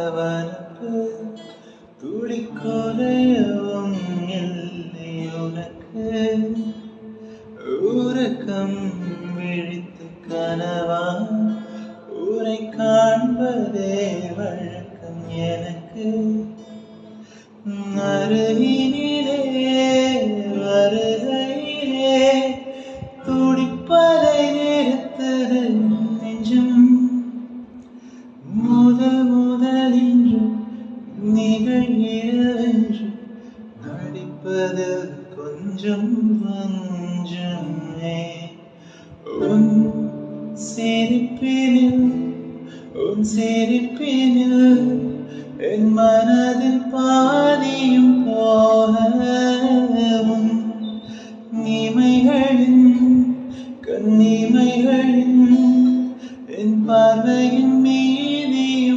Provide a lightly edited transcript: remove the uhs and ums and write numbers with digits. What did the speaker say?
பரபரப்பு துளிக்குறையவும் இல்லை உனக்கு. உறக்கம் விழித்து கனவா ஊரை காண்பதே வழக்கம் எனக்கு. அருகினிலே வருகையிலே துடிப்பதை நிறுத்தது நெஞ்சம். முதலின்று நிகழ்கிறவென்று நடிப்பது கொஞ்சம் வஞ்சமே. உன் சிரிப்பினில் என் மனதின் பாதியும் போகவும் கண்ணிமைகளின் என் பார்வையின் மீதியும்